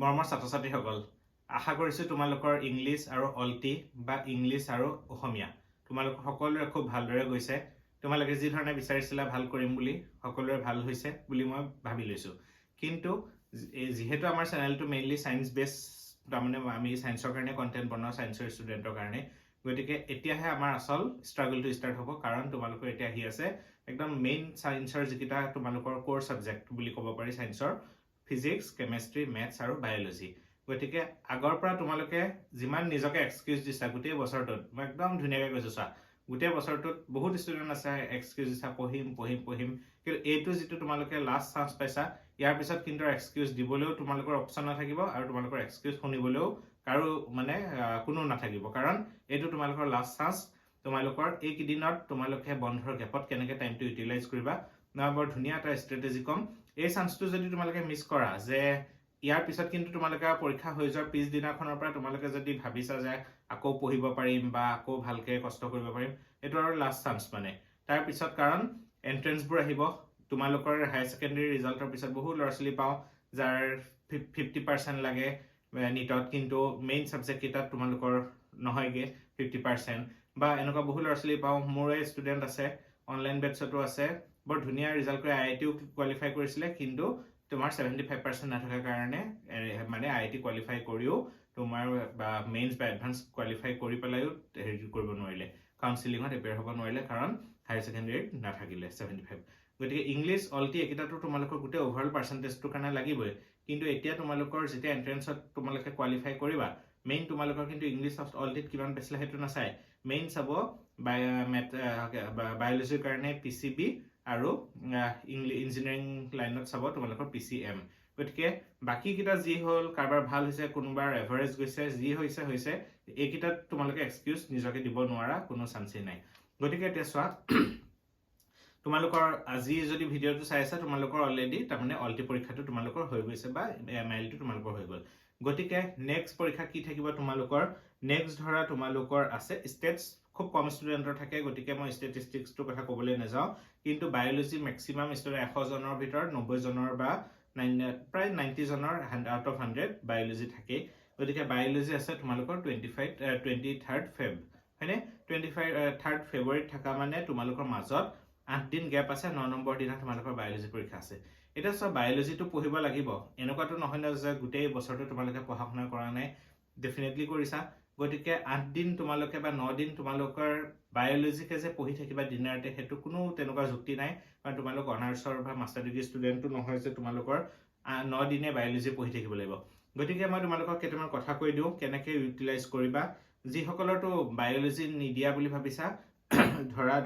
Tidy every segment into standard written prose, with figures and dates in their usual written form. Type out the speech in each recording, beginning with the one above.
মৰমৰ ছাত্ৰ-ছাত্ৰীসকল, আশা কৰিছোঁ তোমালোকৰ ইংলিছ আৰু অলটি বা ইংলিছ আৰু অসমীয়া তোমালোক সকলোৰে খুব ভালদৰে গৈছে। তোমালোকে যি ধৰণে বিচাৰিছিলা ভাল কৰিম বুলি সকলোৰে ভাল হৈছে বুলি মই ভাবি লৈছোঁ। কিন্তু যিহেতু আমাৰ চেনেলটো মেইনলি সায়েন্স বেস, তাৰমানে আমি সায়েন্সৰ কাৰণে কন্টেন্ট বনাওঁ, সায়েন্সৰ ষ্টুডেণ্টৰ কাৰণে, গতিকে এতিয়াহে আমাৰ আসল ষ্ট্ৰাগলটো ষ্টাৰ্ট হ'ব। কাৰণ তোমালোকৰ এতিয়া আহি আছে একদম মেইন সায়েন্সৰ যিকেইটা তোমালোকৰ কোৰ সাবজেক্ট বুলি ক'ব পাৰি সায়েন্সৰ, ফিজিক্স, কেমেষ্ট্ৰি, মেথছ আৰু বায়'লজি। গতিকে আগৰ পৰা তোমালোকে যিমান নিজকে এক্সকিউজ দিছা গোটেই বছৰটোত, মই একদম ধুনীয়াকৈ কৈছোঁ চোৱা, গোটেই বছৰটোত বহুত ষ্টুডেণ্ট আছে এক্সকিউজ দিছা পঢ়িম, কিন্তু এইটো যিটো তোমালোকে লাষ্ট চান্স পাইছা, ইয়াৰ পিছত কিন্তু এক্সকিউজ দিবলৈও তোমালোকৰ অপশ্যন নাথাকিব আৰু তোমালোকৰ এক্সকিউজ শুনিবলৈও কাৰো কোনো নাথাকিব। কাৰণ এইটো তোমালোকৰ লাষ্ট চান্স। তোমালোকৰ এইকেইদিনত তোমালোকে বন্ধৰ গেপত কেনেকৈ টাইমটো ইউটিলাইজ কৰিবা, মই বৰ ধুনীয়া এটা ষ্ট্ৰেটেজি ক'ম। এই চান্সটো যদি তোমালোকে মিছ কৰা, যে ইয়াৰ পিছত কিন্তু তোমালোকে পৰীক্ষা হৈ যোৱাৰ পিছদিনাখনৰ পৰা তোমালোকে যদি ভাবিছা যে আকৌ পঢ়িব পাৰিম বা আকৌ ভালকৈ কষ্ট কৰিব পাৰিম, এইটো আৰু লাষ্ট চান্স মানে। তাৰপিছত কাৰণ এণ্ট্ৰেঞ্চবোৰ আহিব, তোমালোকৰ হায়াৰ ছেকেণ্ডেৰী ৰিজাল্টৰ পিছত বহু ল'ৰা ছোৱালী পাওঁ যাৰ 50% লাগে নিটত, কিন্তু মেইন ছাবজেক্ট কেইটাত তোমালোকৰ নহয়গৈ 50%, বা এনেকুৱা বহু ল'ৰা ছোৱালী পাওঁ, মোৰে ষ্টুডেণ্ট আছে অনলাইন বেটছতো আছে, বৰ ধুনীয়া ৰিজাল্ট কৰি IITও কোৱালিফাই কৰিছিলে, কিন্তু তোমাৰ 75% নথকাৰ কাৰণে মানে IIT কোৱালিফাই কৰিও তোমাৰ মেইনছ বা এডভান্স কোৱালিফাই কৰি পেলাইও হেৰি কৰিব নোৱাৰিলে, কাউন্সিলিঙত এপিয়াৰ হ'ব নোৱাৰিলে, কাৰণ হায়াৰ ছেকেণ্ডেৰীত নাথাকিলে 75। গতিকে ইংলিছ অলটি এইকেইটাতো তোমালোকৰ গোটেই অভাৰঅল পাৰ্চেণ্টেজটোৰ কাৰণে লাগিবই। কিন্তু এতিয়া তোমালোকৰ যেতিয়া এণ্ট্ৰেঞ্চত তোমালোকে কোৱালিফাই কৰিবা, মেইন তোমালোকৰ কিন্তু ইংলিছ অলটিত কিমান পাইছিলে সেইটো নাচায়, মেইন চাব বায়'লজিৰ কাৰণে PCB আৰু ইঞ্জিনিয়াৰিং লাইনত চাব তোমালোকৰ PCM। গতিকে বাকীকেইটা যি হ'ল, কাৰোবাৰ ভাল হৈছে, কোনোবাৰ এভাৰেজ গৈছে, যি হৈছে এইকেইটাত তোমালোকে এক্সকিউজ নিজকে দিব নোৱাৰা, কোনো চান্সেই নাই। গতিকে এতিয়া চোৱা, তোমালোকৰ আজি যদি ভিডিঅ'টো চাই আছা, তোমালোকৰ অলৰেডি তাৰমানে অলটি পৰীক্ষাটো তোমালোকৰ হৈ গৈছে বা MILটো তোমালোকৰ হৈ গ'ল। গতিকে নেক্সট পৰীক্ষা কি থাকিব তোমালোকৰ? নেক্সট ধৰা তোমালোকৰ আছে ষ্টেটছ। খুব কম ষ্টুডেণ্টৰ থাকে, গতিকে মই ষ্টেটিষ্টিক্সটোৰ কথা ক'বলৈ নাযাওঁ, কিন্তু বায়'লজি মেক্সিমাম ষ্টুডেণ্ট 100 জনৰ ভিতৰত 90 জনৰ বা প্ৰায় 90 জনৰ আউট অফ 100 বায়'লজি থাকেই। গতিকে বায়'লজি আছে তোমালোকৰ 23rd ফেব্ৰুৱাৰী, হয়নে? 23rd ফেব্ৰুৱাৰীত থকা মানে তোমালোকৰ মাজত 8 দিন গেপ আছে, 9 নম্বৰ দিনা তোমালোকৰ বায়'লজি পৰীক্ষা আছে। এতিয়া চোৱা, বায়'লজিটো পঢ়িব লাগিব, এনেকুৱাতো নহয় ন যে গোটেই বছৰটো তোমালোকে পঢ়া শুনা কৰা নাই, ডেফিনেটলি কৰিছা। গতিকে 8 দিন তোমালোকে বা 9 দিন তোমালোকৰ বায়'লজিকে যে পঢ়ি থাকিবা দিনে ৰাতি, সেইটো কোনো তেনেকুৱা যুক্তি নাই। কাৰণ তোমালোক অনাৰ্ছৰ বা মাষ্টাৰ ডিগ্ৰী ষ্টুডেণ্টটো নহয় যে তোমালোকৰ 9 দিনে বায়'লজি পঢ়ি থাকিব লাগিব। গতিকে মই তোমালোকক কেইটামান কথা কৈ দিওঁ কেনেকৈ ইউটিলাইজ কৰিবা। যিসকলৰতো বায়'লজি নিদিয়া বুলি ভাবিছা,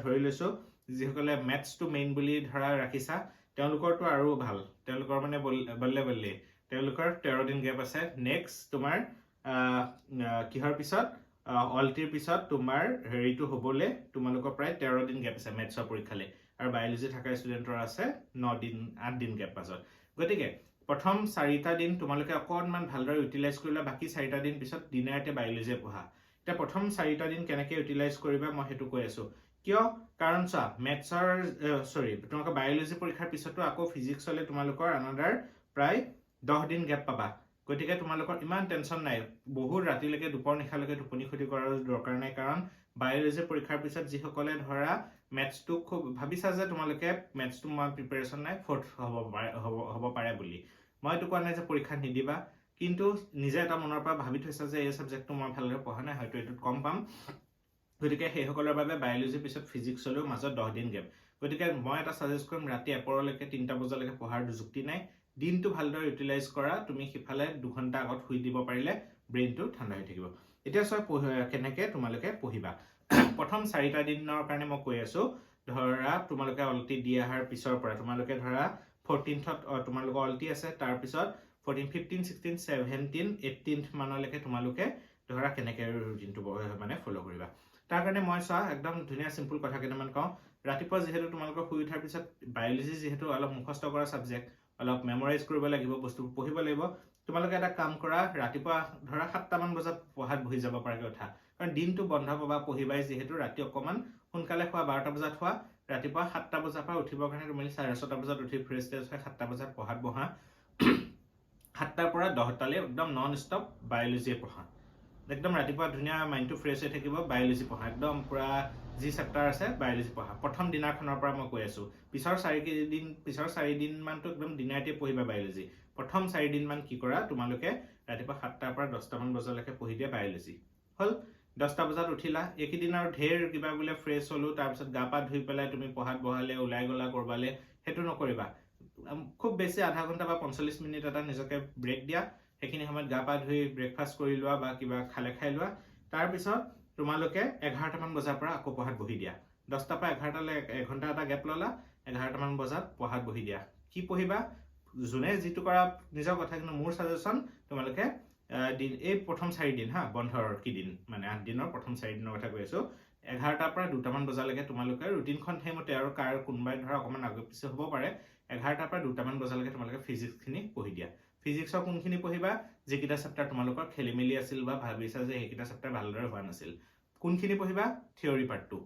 ধৰি লৈছোঁ যিসকলে মেথছটো মেইন বুলি ধৰা ৰাখিছা, তেওঁলোকৰতো আৰু ভাল, তেওঁলোকৰ মানে বল্লে তেওঁলোকৰ 13 দিন গেপ আছে। নেক্সট তোমাৰ কিহৰ পিছত, অলটিৰ পিছত তোমাৰ হেৰিটো হ'বলৈ তোমালোকৰ প্ৰায় 13 দিন গেপ আছে মেথছৰ পৰীক্ষালৈ, আৰু বায়'লজি থকা ষ্টুডেণ্টৰ আছে 8 দিন গেপ পাছত। গতিকে প্ৰথম 4টা দিন তোমালোকে অকণমান ভালদৰে ইউটিলাইজ কৰিলা, বাকী 4টা দিন পিছত দিনে ৰাতি বায়'লজিয়ে পঢ়া। এতিয়া প্ৰথম 4টা দিন কেনেকৈ ইউটিলাইজ কৰিবা মই সেইটো কৈ আছোঁ। কিয়? কাৰণ চোৱা, তোমালোকৰ বায়'লজি পৰীক্ষাৰ পিছতো আকৌ ফিজিক্সলৈ তোমালোকৰ আনাদাৰ প্ৰায় 10 দিন গেপ পাবা। গতিকে তোমালোকৰ ইমান টেনশ্যন নাই, বহুত ৰাতিলৈকে দুপৰ নিশালৈকে টোপনি ক্ষতি কৰাৰ দৰকাৰ নাই। কাৰণ বায়'লজি পৰীক্ষাৰ পিছত যিসকলে ধৰা মেথছটো খুব ভাবিছা যে তোমালোকে মেথছটো মই প্ৰিপাৰেশ্যন নাই, 4th হ'ব পাৰে বুলি, মই এইটো কোৱা নাই যে পৰীক্ষা নিদিবা, কিন্তু নিজে এটা মনৰ পৰা ভাবি থৈছা যে এই ছাবজেক্টটো মই ভালদৰে পঢ়া নাই, হয়তো এইটোত কম পাম। গতিকে সেইসকলৰ বাবে বায়'লজিৰ পিছত ফিজিক্সলৈও মাজত 10 দিন গেপ। গতিকে মই এটা ছাজেষ্ট কৰিম, ৰাতি 1পৰলৈকে 3টা বজালৈকে পঢ়াৰ যুক্তি নাই, দিনটো ভালদৰে ইউটিলাইজ কৰা। তুমি সিফালে 2 ঘণ্টা আগত শুই দিব পাৰিলে ব্ৰেইনটো ঠাণ্ডা হৈ থাকিব। এতিয়া চোৱা কেনেকৈ তোমালোকে পঢ়িবা। প্ৰথম 4টা দিনৰ কাৰণে মই কৈ আছোঁ, ধৰা তোমালোকে অলটি দি অহাৰ পিছৰ পৰা তোমালোকে ধৰা 14th তোমালোকৰ অলটি আছে, তাৰপিছত 14, 15, 16, 17, 18 মানলৈকে তোমালোকে ধৰা কেনেকৈ ৰুটিনটো মানে ফ'ল' কৰিবা। তাৰ কাৰণে মই চোৱা একদম ধুনীয়া চিম্পুল কথা কেইটামান কওঁ। ৰাতিপুৱা যিহেতু তোমালোকৰ শুই উঠাৰ পিছত বায়'লজি যিহেতু অলপ মুখস্থ কৰা ছাবজেক্ট, অলপ মেমৰাইজ কৰিব লাগিব, বস্তুবোৰ পঢ়িব লাগিব। তোমালোকে এটা কাম কৰা, ৰাতিপুৱা ধৰা 7টামান বজাত পঢ়াত বহি যাব পৰাকৈ উঠা, কাৰণ দিনটো বন্ধ পাবা, পঢ়িবাই যিহেতু। ৰাতি অকণমান সোনকালে খোৱা, 12টা বজাত খোৱা, ৰাতিপুৱা 7টা বজাৰ পৰা উঠিবৰ কাৰণে তুমি 6:30 বজাত উঠি ফ্ৰেছ ট্ৰেছ হৈ 7টা বজাত পঢ়াত বহা। 7টা 7টাৰ পৰা 10টালৈ একদম নন ষ্টপ বায়োলজি পঢ়া একদম ৰাতিপুৱা ধুনীয়া মাইণ্ডটো ফ্ৰেছ হৈ থাকিব বায়োলজি পঢ়া একদম পুৰা যি চেপ্টাৰ আছে বায়োলজি পঢ়া প্ৰথম দিনাখনৰ পৰা মই কৈ আছো পিছৰ 4 দিন মানটো একদম দিনে ৰাতিয়ে পঢ়িবা বায়োলজি প্ৰথম 4 দিন মান কি কৰা তোমালোকে ৰাতিপুৱা 7টাৰ পৰা 10টা মান বজালৈকে পঢ়ি দিয়া বায়োলজি হল 10টা বজাত উঠিলা একেদিন আৰু ঢেৰ কিবা বোলে ফ্ৰেছ হলো তাৰপিছত গা পা ধুই পেলাই তুমি পঢ়াত বহালে ওলাই গলা কৰবালে সেইটো নকৰিবা খুব বেছি আধা ঘণ্টা বা 45 মিনিট এটা নিজকে ব্ৰেক দিয়া সেইখিনি সময়ত গা পা ধুই ব্ৰেকফাষ্ট কৰি লোৱা বা কিবা খালে খাই লোৱা তাৰপিছত তোমালোকে 11টা মান বজাৰ পৰা আকৌ পঢ়াত বহি দিয়া 10টা পৰা 11টালৈ এঘণ্টা এটা গ্যাপ ললা 11টা মান বজাত পঢ়াত বহি দিয়া কি পঢ়িবা যোনে যিটো কৰা নিজৰ কথা কিন্তু মোৰ সাজেশন তোমালোকে এই প্ৰথম 4 দিন হা বন্ধৰ কি দিন মানে 8 দিনৰ প্ৰথম 4 দিনৰ কথা কৈ আছো 11টাৰ পৰা 2টা মান বজালৈকে তোমালোকে ৰুটিনখন হেমতে আৰু কাৰ কোনবাই ধৰা অকমান আগে পিছে হ'ব পাৰে 11টাৰ পৰা 2টা মান বজালৈকে তোমালোকে ফিজিক্স খিনি পঢ়ি দিয়া ফিজিক্সৰ কোনখিনি পঢ়িবা যেকিটা চেপ্টাৰ তোমালোকৰ খেলিমেলি আছিল বা ভাবিছা যে সেইকিটা চেপ্টাৰ ভালদৰে হোৱা নাছিল কোনখিনি পঢ়িবা থিওৰি পাৰ্টটো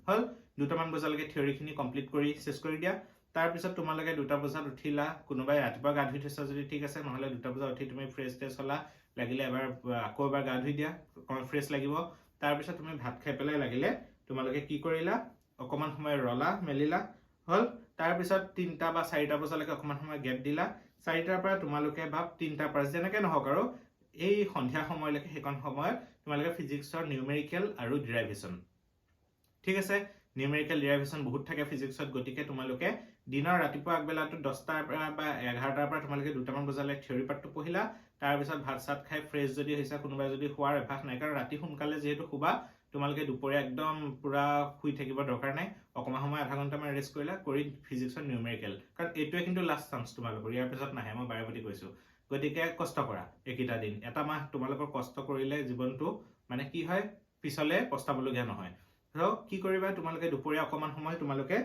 হল 2টা মান বজালৈকে থিওৰিখিনি কমপ্লিট কৰি শেষ কৰি দিয়া তাৰ পিছত তোমালোকে 2টা বজাত উঠিলা কোনোবাই ৰাতিপুৱা গা ধুই থৈছা যদি ঠিক আছে নহলে 2টা বজাত উঠি তুমি ফ্ৰেছ হলা লাগিলে এবাৰ আকৌ এবাৰ গা ধুই দিয়া অকমান ফ্ৰেছ লাগিব তাৰ পিছত তুমি ভাত খাই পেলাই লাগিলে তোমালোকে কি কৰিলা অকমান সময় ৰলা মেলিলা হল তাৰ পিছত 3টা বা 4টা বজালৈকে অকমান সময় গ্যাপ দিলা 4টাৰ পৰা তোমালোকে ভাব 3টা পৰা যেনেকৈ নহওক আৰু এই সন্ধিয়া সময়লৈকে সেইখন সময়ত তোমালোকে ফিজিক্সৰ নিউমেৰিকেল আৰু ডেৰিভেশ্যন ঠিক আছে নিউমেৰিকেল ডেৰিভেশ্যন বহুত থাকে ফিজিক্সত গতিকে তোমালোকে দিনৰ ৰাতিপুৱা আগবেলাটো 10টাৰ পৰা বা 11টাৰ পৰা তোমালোকে 2টা মান বজালৈ থিওৰি পাৰ্টটো পঢ়িলা তাৰ পিছত ভাত সাত খাই ফ্ৰেছ যদি হৈছে কোনোবাই যদি খোৱাৰ অভ্যাস নাই কাৰণ ৰাতি সোনকালে যেহেতু শুবা তোমালোকে দুপৰীয়া একদম পুৰা শুই থাকিব দৰকাৰ নাই অকমান সময় আধা ঘণ্টা মান ৰেষ্ট কৰিলা কৰি ফিজিক্সৰ নিউমেৰিকেল কাৰণ এইটোৱে কিন্তু লাষ্ট চান্স তোমালোকৰ ইয়াৰ পিছত নাহে মই বাৰেপতি কৈছো গতিকে কষ্ট কৰা একিটা দিন এটা মাহ তোমালোকৰ কষ্ট কৰিলে জীৱনটো মানে কি হয় পিছলে পস্তাবলগীয়া নহয় আৰু কি কৰিবা তোমালোকে দুপৰীয়া অকমান সময় তোমালোকে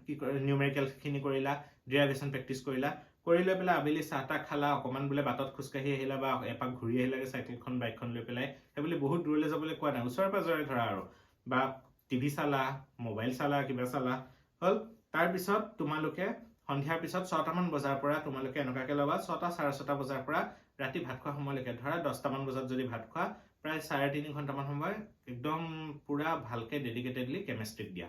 কি নিউমেৰিকেল খিনি কৰিলা ডেৰিভেশ্যন প্ৰেক্টিছ কৰিলা কৰি লৈ পেলাই আবেলি চাহটা খালা অকমান বোলে বাটত খোজকাঢ়ি আহিলা বা এপাক ঘূৰি আহিলাগে চাইকেলখন বাইকখন লৈ পেলাই সেইবুলি বহুত দূৰলৈ যাবলৈ কোৱা নাই ওচৰে পাজৰে ধৰা আৰু বা টিভি চালা মোবাইল চালা কিবা চালা হল তাৰ পিছত তোমালোকে সন্ধিয়াৰ পিছত 6টা মান বজাৰ পৰা তোমালোকে এনেকাকে লবা 6টা 6:30 বজাৰ পৰা ৰাতি ভাত খোৱা সময়লৈকে ধৰা 10টা মান বজাত যদি ভাত খোৱা প্ৰায় 3.5 ঘণ্টা মান সময় একদম পুৰা ভালকে ডেডিকেটেডলি কেমিষ্ট্ৰিক দিয়া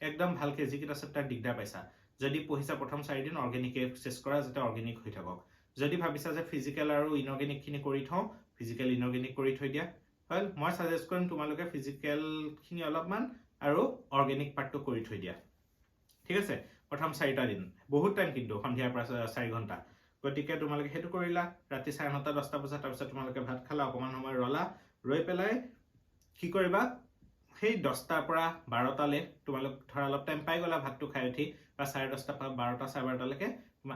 একদম ভালকে যিকিটা চেপ্টাৰ দিগদাৰ পাইছা যদি পঢ়িছা প্ৰথম 4 দিন অৰ্গেনিকে চেছ কৰা যাতে অৰ্গেনিক হৈ থাকক যদি ভাবিছা যে ফিজিক্যাল আৰু ইনঅৰ্গেনিক খিনি কৰি থওঁ ফিজিক্যাল ইনঅৰ্গেনিক কৰি থৈ দিয়া হল মই সাজেষ্ট কৰিম তোমালোকে ফিজিক্যাল খিনি অলপমান আৰু অৰ্গেনিক পাৰ্টটো কৰি থৈ দিয়া ঠিক আছে প্ৰথম 4টা দিন বহুত টাইম কিন্তু সন্ধিয়াৰ পৰা 4 ঘণ্টা গতিকে তোমালোকে হেতু কৰিলা ৰাতি 9:30 10টা বজাত তাৰ পিছত তোমালোকে ভাত খালা অকমান সময় ৰলা ৰৈ পেলাই কি কৰিবা সেই 10টাৰ পৰা 12টালৈ তোমালোক ধৰা অলপ টাইম পাই গলা ভাতটো খাই উঠি বা 10:30 পৰা 12টা 12:30লৈকে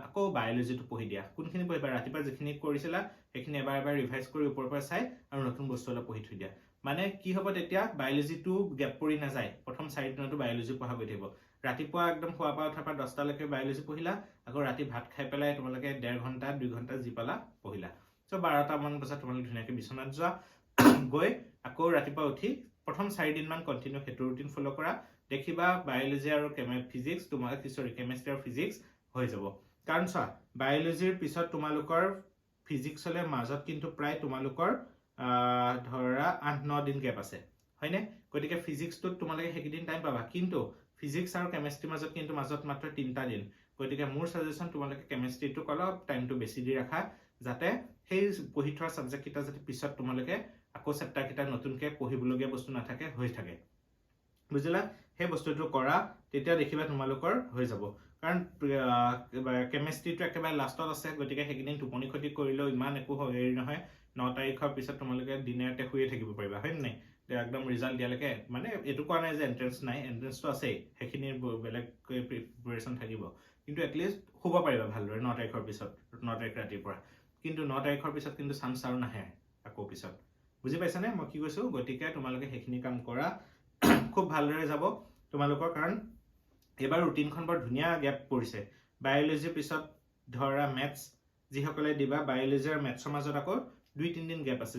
আকৌ বায়োলজিটো পঢ়ি দিয়া কোনখিনি পঢ়িবা ৰাতিপুৱা যিখিনি কৰিছিলা সেইখিনি এবাৰ ৰিভাইজ কৰি ওপৰৰ পৰা চাই আৰু নতুন বস্তু অলপ পঢ়ি থৈ দিয়া মানে কি হ'ব তেতিয়া বায়োলজিটো গ্যাপ পৰি নাযায় প্ৰথম 4 দিনতো বায়োলজি পঢ়া গৈ থাকিব ৰাতিপুৱা একদম খোৱা পৰা উঠাৰ পৰা 10টালৈকে বায়োলজি পঢ়িলা আকৌ ৰাতি ভাত খাই পেলাই তোমালোকে 1.5 ঘণ্টা 2 ঘণ্টা যি পালা পঢ়িলা সো 12টা মান বজাত তোমালোকে ধুনীয়াকৈ বিছনাত যোৱা গৈ আকৌ ৰাতিপুৱা উঠি প্ৰথম 4 দিন মান কন্টিনিউ হেতু ৰুটিন ফলো কৰা দেখিবা বায়োলজি আৰু ফিজিক্স তোমাৰ কেমিষ্ট্ৰি আৰু ফিজিক্স হৈ যাব কাৰণ চোৱা বায়োলজিৰ পিছত তোমালোকৰ ফিজিক্সলে মাজত কিন্তু প্ৰায় তোমালোকৰ ধৰা 8-9 দিন গ্যাপ আছে হয়নে গতিকে ফিজিক্সটো তোমালোকে হেকিদিন টাইম পাবা কিন্তু ফিজিক্স আৰু কেমিষ্ট্ৰি মাজত কিন্তু মাজত মাত্ৰ 3টা দিন গতিকে মোৰ সাজেশন তোমালোকে কেমিষ্ট্ৰিটো অলপ টাইমটো বেছি দি ৰাখা যাতে সেই পঢ়ি থোৱা সাবজেক্ট কিটা যাতে পিছত তোমালোকে আকৌ চেপ্টাৰ কিটা নতুনকৈ পঢ়িবলগীয়া বস্তু নাথাকে হৈ থাকে বুজিলা সেই বস্তুটো কৰা তেতিয়া দেখিবা তোমালোকৰ হৈ যাব কাৰণ কেমিষ্ট্ৰিটো একেবাৰে লাষ্টত আছে গতিকে হেকিদিন টোপনি ক্ষতি কৰিলেও ইমান একো হেৰি নহয় 9 তাৰিখৰ পিছত তোমালোকে দিনে ৰাতে শুয়ে থাকিব পাৰিবা হয় নাই একদম ৰিজাল্ট দিয়ালৈকে মানে এইটো কোৱা নাই যে এন্ট্ৰেন্স নাই এন্ট্ৰেন্সটো আছে হেখিনিৰ বেলেগ প্ৰিপাৰেচন থাকিব কিন্তু এটলিষ্ট শুব পাৰিবা ভালদৰে 9 তাৰিখৰ পিছত 9 তাৰিখ ৰাতিৰ পৰা কিন্তু 9 তাৰিখৰ পিছত কিন্তু চান্স আৰু নাহে আকৌ পিছত বুজি পাইছানে মই কি কৈছো গতিকে তোমালোকে হেখিনি কাম কৰা খুব ভালদৰে যাব তোমালোকৰ কাৰণ এবাৰ ৰুটিনখন বৰ ধুনীয়া গ্যাপ পৰিছে বায়োলজি পিছত ধৰা ম্যাথছ যিসকলে দিবা বায়োলজি আৰু ম্যাথছৰ মাজত আকৌ 2-3 দিন গ্যাপ আছে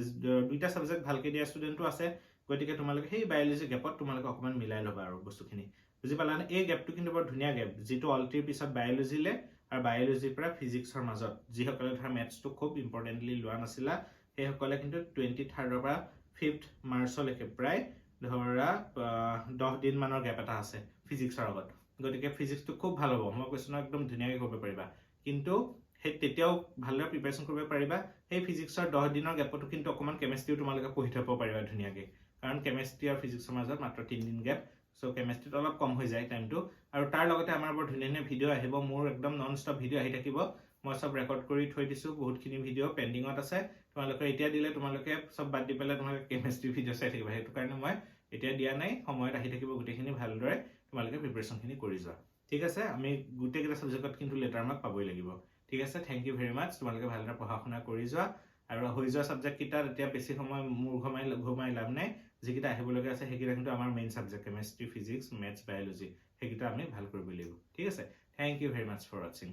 দুইটা সাবজেক্ট ভালকে দিয়া ষ্টুডেন্টও আছে গতিকে তোমালোকে সেই বায়োলজি গ্যাপত তোমালোকে অকমান মিলাই লবা আৰু বস্তুখিনি বুজি পালানে এই গ্যাপটো কিন্তু বৰ ধুনীয়া গ্যাপ যেটো অলটিৰ পিছত বায়োলজিলে আৰু বায়োলজিৰ পৰা ফিজিক্সৰ মাজত যিসকলে ধৰা মেথছটো খুব ইম্পৰ্টেণ্টলি লোৱা নাছিলা সেইসকলে কিন্তু 23rd পৰা 5th মাৰ্চলৈকে প্ৰায় ধৰা 10 দিন মানৰ গ্যাপ এটা আছে ফিজিক্সৰ আগত গতিকে ফিজিক্সটো খুব ভাল হ'ব মই কৈছো না একদম ধুনীয়াকৈ কৰিব পাৰিবা কিন্তু সেই তেতিয়াও ভালদৰে প্ৰিপাৰেচন কৰিব পাৰিবা সেই ফিজিক্সৰ 10 দিনৰ গ্যাপটো কিন্তু অকমান কেমিষ্ট্ৰিও তোমালোকে পঢ়ি থব পাৰিবা ধুনীয়াকৈ কাৰণ কেমিষ্ট্ৰি আৰু ফিজিক্সৰ মাজত মাত্ৰ 3 দিন গ্যাপ সো কেমিষ্ট্ৰিত অলপ কম হৈ যায় টাইমটো আৰু তাৰ লগতে আমাৰ বৰ ধুনীয়া ভিডিও আহিব মোৰ একদম নন ষ্টপ ভিডিও আহি থাকিব মই সব ৰেকৰ্ড কৰি থৈ দিছো বহুতখিনি ভিডিও পেন্ডিংত আছে তোমালোকে এতিয়া দিলে তোমালোকে সব বাদ দি পেলাই তোমালোকে কেমিষ্ট্ৰি ভিডিও চাই থাকিবা হেতু কাৰণে মই এতিয়া দিয়া নাই সময়ত আহি থাকিব গুটেখিনি ভালদৰে তোমালোকে প্ৰিপাৰেচনখিনি কৰি যোৱা ঠিক আছে আমি গুটেকেটা সাবজেক্টত কিন্তু লেটাৰ মাৰ্ক পাবই লাগিব ঠিক আছে থ্যাংক ইউ ভেৰি মাচ তোমালোকে ভালদৰে পঢ়া-শুনা কৰি যোৱা আৰু হৈ যোৱা সাবজেক্ট কিটা এতিয়া বেছি সময় মূৰ ঘমাই লাভ নাই যিকিটা আহিবলগা আছে সেইকিটা কিন্তু আমাৰ main subject chemistry physics maths biology সেইকিটা আমি ভাল কৰিব লাগিব ঠিক আছে thank you very much for watching